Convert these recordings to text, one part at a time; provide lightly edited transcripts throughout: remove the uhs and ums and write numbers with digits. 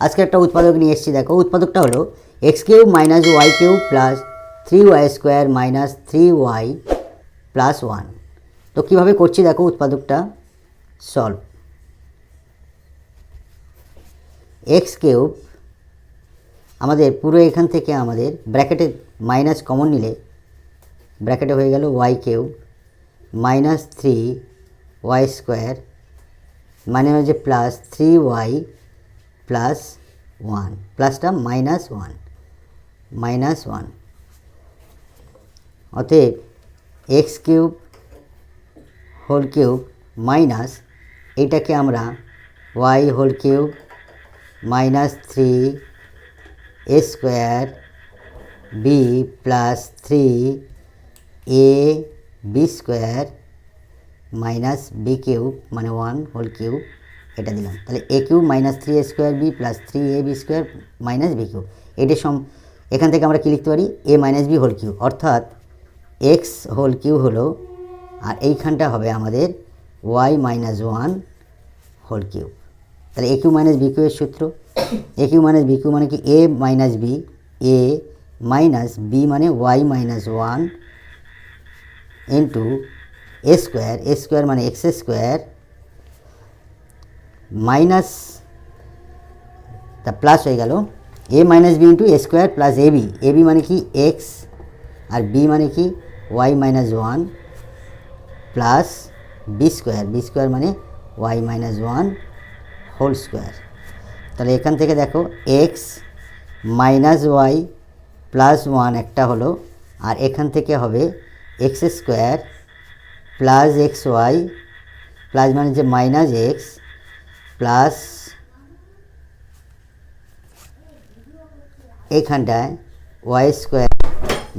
আজকে একটা উৎপাদক নিয়ে এসেছি, দেখো উৎপাদকটা হলো X cube minus Y cube plus 3y square minus 3y plus 1। তো কীভাবে করছি দেখো উৎপাদকটা সলভ। এক্স কিউব আমাদের পুরো এখান থেকে আমাদের ব্র্যাকেটে মাইনাস কমন নিলে ব্র্যাকেটে হয়ে গেল Y cube minus 3y square মানে হচ্ছে প্লাস 3y প্লাস 1, প্লাসটা মাইনাস 1 অতএব x cube whole cube minus এইটাকে আমরা y whole cube minus 3 a square b plus 3 a b square minus b cube মানে 1 হোল কিউব এটা দিলাম। তাহলে a cube minus 3 a square b plus 3 a b square minus b cube. এটা এখান থেকে আমরা কী লিখতে পারি, a minus b whole cube, অর্থাৎ এক্স হোল কিউব হলো আর এইখানটা হবে আমাদের ওয়াই মাইনাস 1 হোল কিউব। তাহলে এ কিউ মাইনাস বি কিউবের সূত্র, A cube minus B cube মানে কি A minus B, A minus B মানে Y minus 1 into A square মানে এক্স স্কোয়ার মাইনাস তা প্লাস হয়ে গেল A minus B into A square plus A B মানে কি এক্স আর বি মানে কি Y minus 1 plus B square মানে ওয়াই মাইনাস 1 হোল স্কোয়ার। তাহলে এখান থেকে দেখো এক্স মাইনাস ওয়াই প্লাস 1 একটা হলো, আর এখান থেকে হবে X square plus X Y plus মানে যে মাইনাস এক্স প্লাস এইখানটায় Y square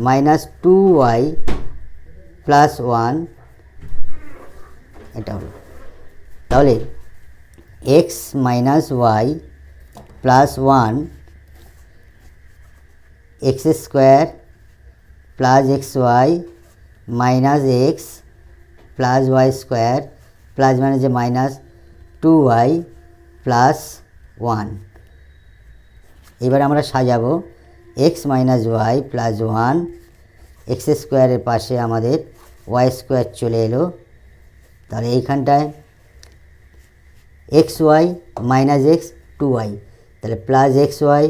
minus 2y plus 1 এটা হলো। তাহলে X minus Y plus 1 X square plus X Y minus X plus Y square plus মানে যে মাইনাস 2y প্লাস 1। এবার আমরা সাজাবো X minus Y plus 1, X স্কোয়ারের পাশে আমাদের ওয়াই স্কোয়ার চলে এলো। তাহলে এইখানটায় x Y minus X 2y, তাহলে plus X Y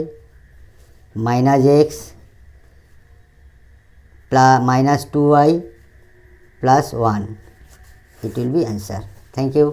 minus X minus 2y plus 1. It will be answer. Thank you.